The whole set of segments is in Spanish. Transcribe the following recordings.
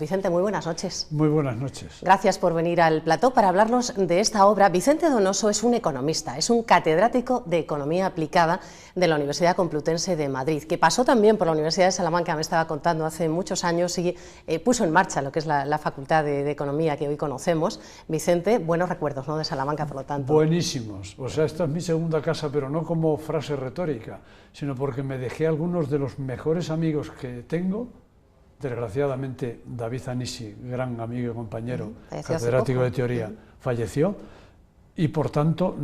Vicente, muy buenas noches. Muy buenas noches. Gracias por venir al plató para hablarnos de esta obra. Vicente Donoso es un economista, es un catedrático de Economía Aplicada de la Universidad Complutense de Madrid, que pasó también por la Universidad de Salamanca, me estaba contando, hace muchos años y puso en marcha lo que es la Facultad de Economía que hoy conocemos. Vicente, buenos recuerdos, ¿no?, de Salamanca, por lo tanto. Buenísimos. O sea, esta es mi segunda casa, pero no como frase retórica, sino porque me dejé algunos de los mejores amigos que tengo. Desgraciadamente, David Anisi, gran amigo y compañero, catedrático de teoría, falleció, y por tanto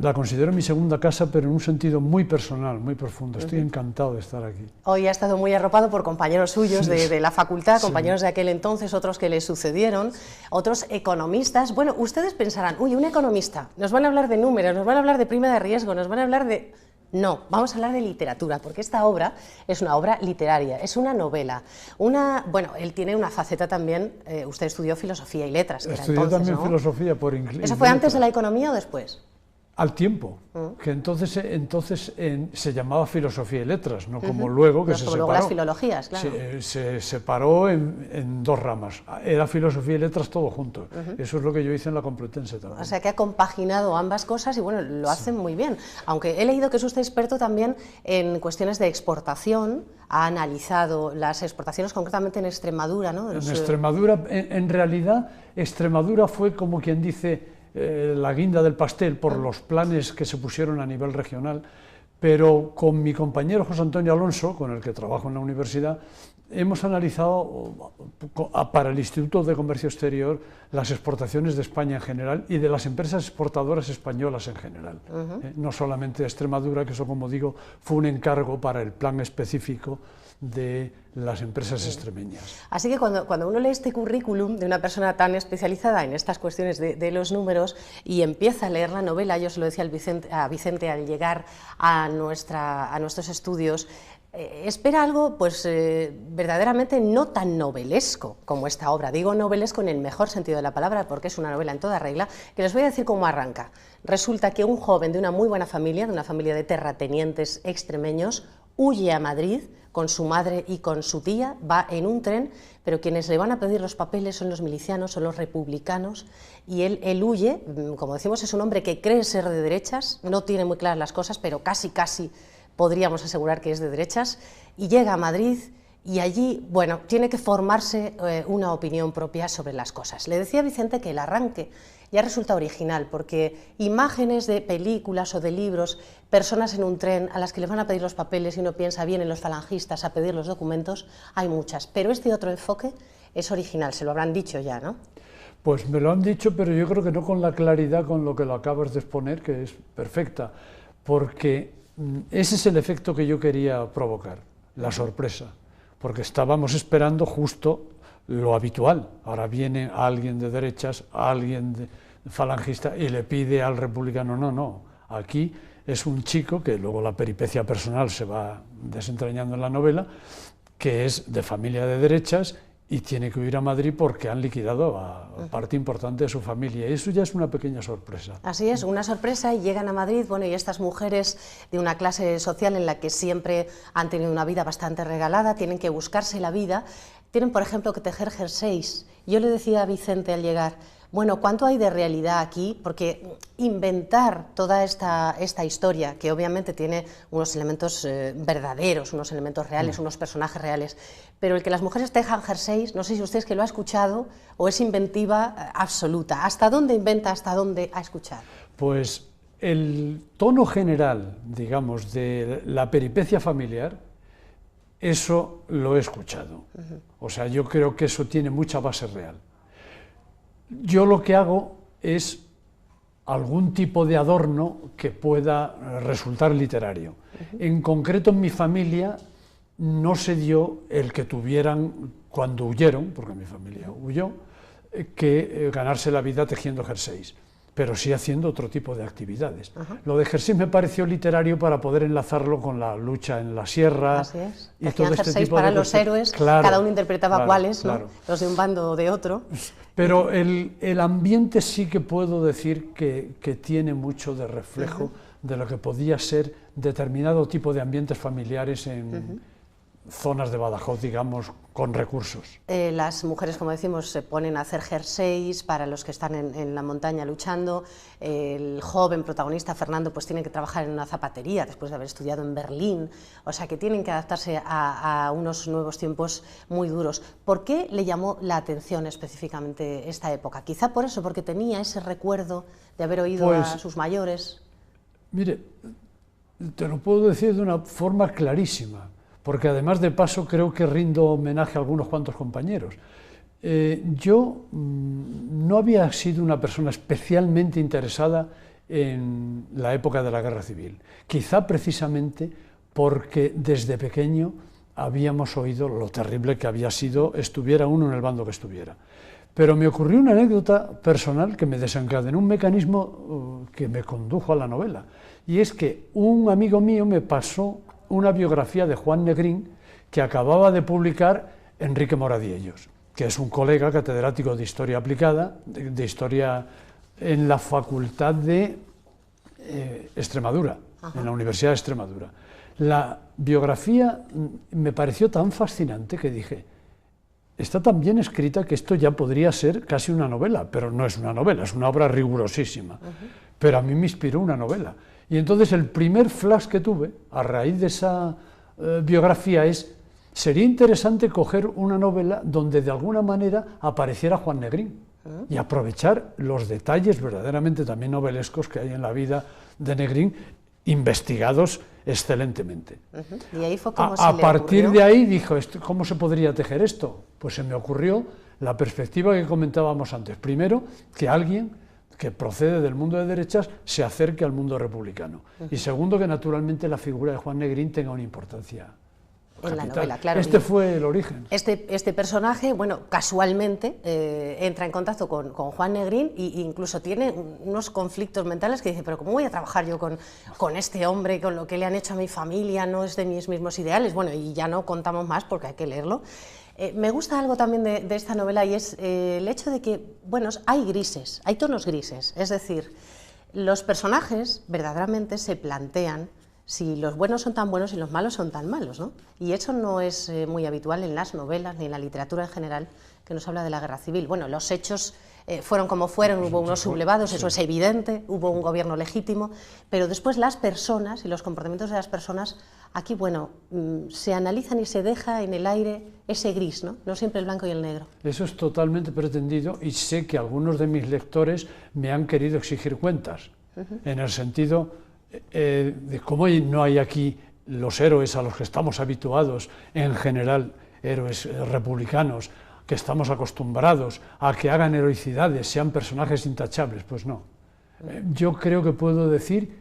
la considero mi segunda casa, pero en un sentido muy personal, muy profundo. Estoy encantado de estar aquí. Hoy ha estado muy arropado por compañeros suyos de la facultad, compañeros de aquel entonces, otros que le sucedieron, otros economistas. Bueno, ustedes pensarán, uy, un economista, nos van a hablar de números, nos van a hablar de prima de riesgo, nos van a hablar de... No, vamos a hablar de literatura, porque esta obra es una obra literaria, es una novela. Bueno, él tiene una faceta también, usted estudió filosofía y letras, que Estudié era entonces, también ¿no? filosofía por inglés. ¿Eso fue antes de la economía o después? Al tiempo, que entonces se llamaba filosofía y letras, no como luego que se separó. Luego las filologías, claro. Se separó en dos ramas, era filosofía y letras todo junto. Eso es lo que yo hice en la Complutense también. O sea que ha compaginado ambas cosas y bueno, lo hacen muy bien. Aunque he leído que es usted experto también en cuestiones de exportación, ha analizado las exportaciones concretamente en Extremadura, ¿no? En Extremadura, en realidad, Extremadura fue como quien dice... la guinda del pastel por los planes que se pusieron a nivel regional, pero con mi compañero José Antonio Alonso, con el que trabajo en la universidad, hemos analizado para el Instituto de Comercio Exterior las exportaciones de España en general y de las empresas exportadoras españolas en general, no solamente de Extremadura, que eso, como digo, fue un encargo para el plan específico de las empresas extremeñas. Así que cuando uno lee este currículum de una persona tan especializada en estas cuestiones de los números y empieza a leer la novela, yo se lo decía a Vicente al llegar a nuestros estudios, espera algo pues verdaderamente no tan novelesco como esta obra. Digo novelesco en el mejor sentido de la palabra, porque es una novela en toda regla, que les voy a decir cómo arranca. Resulta que un joven de una muy buena familia, de una familia de terratenientes extremeños, huye a Madrid con su madre y con su tía, va en un tren, pero quienes le van a pedir los papeles son los milicianos, son los republicanos, y él huye, como decimos, es un hombre que cree ser de derechas, no tiene muy claras las cosas, pero casi podríamos asegurar que es de derechas, y llega a Madrid, y allí, bueno, tiene que formarse una opinión propia sobre las cosas. Le decía a Vicente que el arranque ya resulta original, porque imágenes de películas o de libros, personas en un tren a las que les van a pedir los papeles y uno piensa, vienen los falangistas a pedir los documentos, hay muchas, pero este otro enfoque es original, se lo habrán dicho ya, ¿no? Pues me lo han dicho, pero yo creo que no con la claridad con lo que lo acabas de exponer, que es perfecta, porque ese es el efecto que yo quería provocar, la sorpresa, porque estábamos esperando justo lo habitual. Ahora viene alguien de derechas, alguien de falangista y le pide al republicano, no, aquí es un chico que luego la peripecia personal se va desentrañando en la novela, que es de familia de derechas y tiene que huir a Madrid porque han liquidado a parte importante de su familia, y eso ya es una pequeña sorpresa. Así es, una sorpresa, y llegan a Madrid, bueno, y estas mujeres de una clase social en la que siempre han tenido una vida bastante regalada, tienen que buscarse la vida, tienen, por ejemplo, que tejer jerseys. Yo le decía a Vicente al llegar, bueno, ¿cuánto hay de realidad aquí? Porque inventar toda esta historia, que obviamente tiene unos elementos verdaderos, unos elementos reales, unos personajes reales, pero el que las mujeres tejan jerseys, no sé si usted es que lo ha escuchado o es inventiva absoluta. ¿Hasta dónde inventa, hasta dónde ha escuchado? Pues el tono general, digamos, de la peripecia familiar, eso lo he escuchado. O sea, yo creo que eso tiene mucha base real. Yo lo que hago es algún tipo de adorno que pueda resultar literario. En concreto, en mi familia no se dio el que tuvieran, cuando huyeron, porque mi familia huyó, que ganarse la vida tejiendo jerseys, pero sí haciendo otro tipo de actividades. Lo de jersey me pareció literario para poder enlazarlo con la lucha en la sierra. Así es. Y todo este jerseys tipo para de los héroes, claro, cada uno interpretaba cuáles, claro. ¿no? Los de un bando o de otro. Pero el ambiente sí que puedo decir que tiene mucho de reflejo de lo que podía ser determinado tipo de ambientes familiares zonas de Badajoz, digamos, con recursos. Las mujeres, como decimos, se ponen a hacer jerseys para los que están en la montaña luchando. El joven protagonista, Fernando, pues tiene que trabajar en una zapatería después de haber estudiado en Berlín, o sea que tienen que adaptarse a unos nuevos tiempos muy duros. ¿Por qué le llamó la atención específicamente esta época? Quizá por eso, porque tenía ese recuerdo de haber oído a sus mayores. Mire, te lo puedo decir de una forma clarísima, porque además de paso creo que rindo homenaje a algunos cuantos compañeros. Yo no había sido una persona especialmente interesada en la época de la Guerra Civil, quizá precisamente porque desde pequeño habíamos oído lo terrible que había sido, estuviera uno en el bando que estuviera. Pero me ocurrió una anécdota personal que me desencadenó un mecanismo que me condujo a la novela, y es que un amigo mío me pasó una biografía de Juan Negrín que acababa de publicar Enrique Moradiellos, que es un colega catedrático de Historia Aplicada, de Historia en la Facultad de Extremadura, en la Universidad de Extremadura. La biografía me pareció tan fascinante que dije, está tan bien escrita que esto ya podría ser casi una novela, pero no es una novela, es una obra rigurosísima. Pero a mí me inspiró una novela. Y entonces el primer flash que tuve, a raíz de esa biografía, es, sería interesante coger una novela donde de alguna manera apareciera Juan Negrín y aprovechar los detalles verdaderamente también novelescos que hay en la vida de Negrín, investigados excelentemente. Y ahí fue como a partir de ahí dijo, ¿cómo se podría tejer esto? Pues se me ocurrió la perspectiva que comentábamos antes. Primero, que alguien que procede del mundo de derechas se acerque al mundo republicano. Y segundo, que naturalmente la figura de Juan Negrín tenga una importancia en capital. la novela, claro. Este fue el origen. Este personaje, bueno, casualmente entra en contacto con Juan Negrín e incluso tiene unos conflictos mentales que dice, pero ¿cómo voy a trabajar yo con este hombre, con lo que le han hecho a mi familia, no es de mis mismos ideales? Bueno, y ya no contamos más porque hay que leerlo. Me gusta algo también de esta novela y es el hecho de que, bueno, hay grises, hay tonos grises, es decir, los personajes verdaderamente se plantean si los buenos son tan buenos y los malos son tan malos, ¿no? Y eso no es muy habitual en las novelas ni en la literatura en general que nos habla de la guerra civil. Bueno, los hechos fueron como fueron, hubo unos sublevados, eso es evidente, hubo un gobierno legítimo, pero después las personas y los comportamientos de las personas, aquí, bueno, se analizan y se deja en el aire ese gris, ¿no? No siempre el blanco y el negro. Eso es totalmente pretendido y sé que algunos de mis lectores me han querido exigir cuentas, en el sentido de cómo no hay aquí los héroes a los que estamos habituados, en general héroes republicanos, que estamos acostumbrados a que hagan heroicidades, sean personajes intachables. Pues no. Yo creo que puedo decir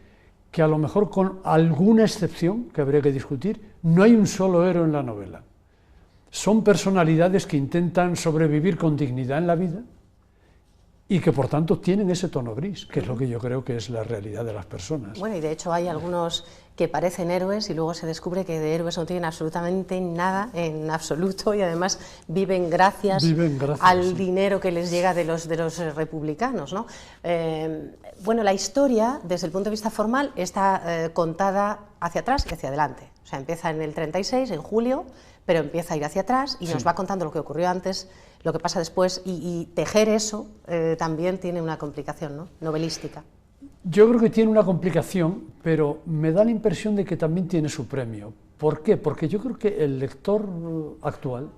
que a lo mejor con alguna excepción, que habría que discutir, no hay un solo héroe en la novela. Son personalidades que intentan sobrevivir con dignidad en la vida y que por tanto tienen ese tono gris, que es lo que yo creo que es la realidad de las personas. Bueno, y de hecho hay algunos que parecen héroes y luego se descubre que de héroes no tienen absolutamente nada, en absoluto, y además viven gracias al dinero que les llega de los republicanos, ¿no? Bueno, la historia, desde el punto de vista formal, está contada hacia atrás y hacia adelante. O sea, empieza en el 36, en julio, pero empieza a ir hacia atrás y nos va contando lo que ocurrió antes, lo que pasa después, y tejer eso también tiene una complicación, ¿no?, novelística. Yo creo que tiene una complicación, pero me da la impresión de que también tiene su premio. ¿Por qué? Porque yo creo que el lector actual,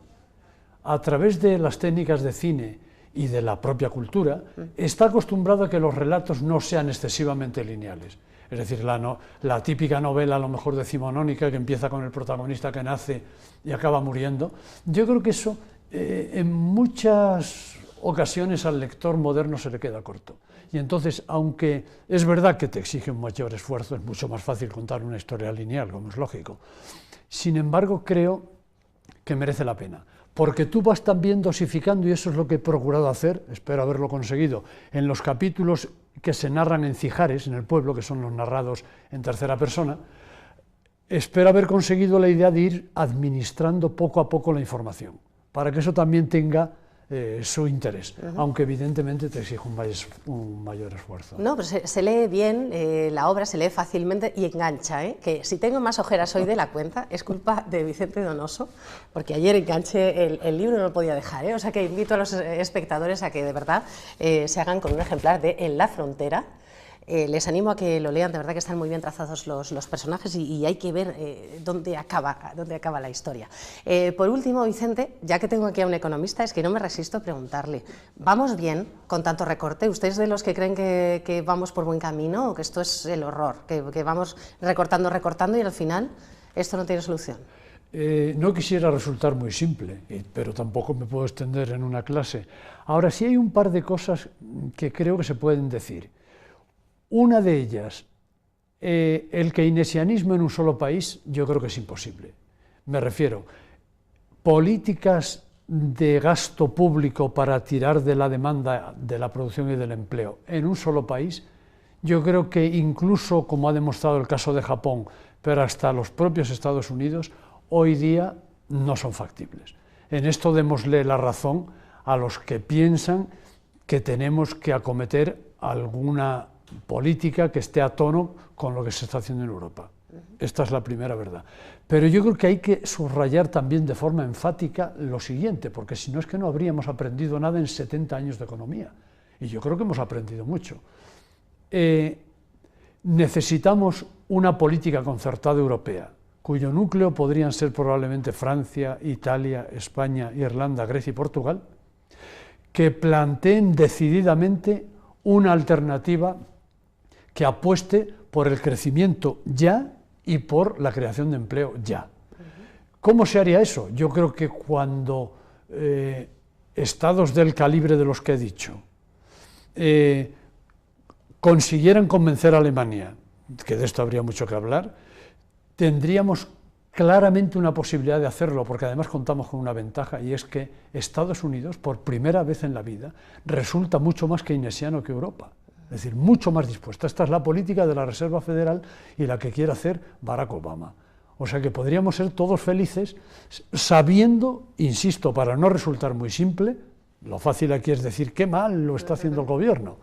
a través de las técnicas de cine y de la propia cultura, está acostumbrado a que los relatos no sean excesivamente lineales. Es decir, la típica novela, a lo mejor decimonónica, que empieza con el protagonista que nace y acaba muriendo. Yo creo que eso en muchas ocasiones al lector moderno se le queda corto. Y entonces, aunque es verdad que te exige un mayor esfuerzo, es mucho más fácil contar una historia lineal, como es lógico. Sin embargo, creo que merece la pena, porque tú vas también dosificando, y eso es lo que he procurado hacer, espero haberlo conseguido, en los capítulos que se narran en Cijares, en el pueblo, que son los narrados en tercera persona. Espero haber conseguido la idea de ir administrando poco a poco la información, para que eso también tenga su interés, aunque evidentemente te exige un mayor esfuerzo. No, pero se lee bien, la obra se lee fácilmente y engancha, ¿eh? Que si tengo más ojeras hoy de la cuenta es culpa de Vicente Donoso, porque ayer enganché el libro y no lo podía dejar, ¿eh? O sea que invito a los espectadores a que de verdad se hagan con un ejemplar de En la frontera. Les animo a que lo lean, de verdad que están muy bien trazados los personajes y hay que ver dónde acaba la historia. Por último, Vicente, ya que tengo aquí a un economista, es que no me resisto a preguntarle, ¿vamos bien con tanto recorte? ¿Usted es de los que creen que vamos por buen camino o que esto es el horror, que vamos recortando y al final esto no tiene solución? No quisiera resultar muy simple, pero tampoco me puedo extender en una clase. Ahora, sí hay un par de cosas que creo que se pueden decir. Una de ellas, el keynesianismo en un solo país, yo creo que es imposible. Me refiero, políticas de gasto público para tirar de la demanda, de la producción y del empleo en un solo país, yo creo que incluso, como ha demostrado el caso de Japón, pero hasta los propios Estados Unidos, hoy día no son factibles. En esto démosle la razón a los que piensan que tenemos que acometer alguna política que esté a tono con lo que se está haciendo en Europa. Esta es la primera verdad. Pero yo creo que hay que subrayar también de forma enfática lo siguiente, porque si no es que no habríamos aprendido nada en 70 años de economía. Y yo creo que hemos aprendido mucho. Necesitamos una política concertada europea, cuyo núcleo podrían ser probablemente Francia, Italia, España, Irlanda, Grecia y Portugal, que planteen decididamente una alternativa que apueste por el crecimiento ya y por la creación de empleo ya. ¿Cómo se haría eso? Yo creo que cuando estados del calibre de los que he dicho consiguieran convencer a Alemania, que de esto habría mucho que hablar, tendríamos claramente una posibilidad de hacerlo, porque además contamos con una ventaja, y es que Estados Unidos, por primera vez en la vida, resulta mucho más keynesiano que Europa. Es decir, mucho más dispuesta. Esta es la política de la Reserva Federal y la que quiere hacer Barack Obama. O sea que podríamos ser todos felices sabiendo, insisto, para no resultar muy simple, lo fácil aquí es decir qué mal lo está haciendo el gobierno,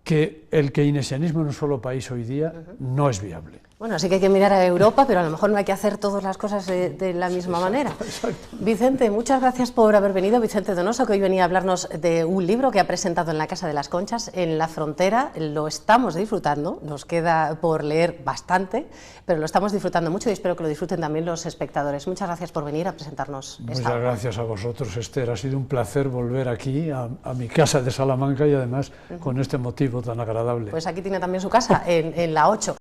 que el keynesianismo en un solo país hoy día no es viable. Bueno, así que hay que mirar a Europa, pero a lo mejor no hay que hacer todas las cosas de la misma manera. Exacto. Vicente, muchas gracias por haber venido. Vicente Donoso, que hoy venía a hablarnos de un libro que ha presentado en la Casa de las Conchas, En la frontera. Lo estamos disfrutando, nos queda por leer bastante, pero lo estamos disfrutando mucho y espero que lo disfruten también los espectadores. Muchas gracias por venir a presentarnos esta Muchas obra. gracias a vosotros, Esther. Ha sido un placer volver aquí a mi casa de Salamanca y además con este motivo tan agradable. Pues aquí tiene también su casa, en la 8.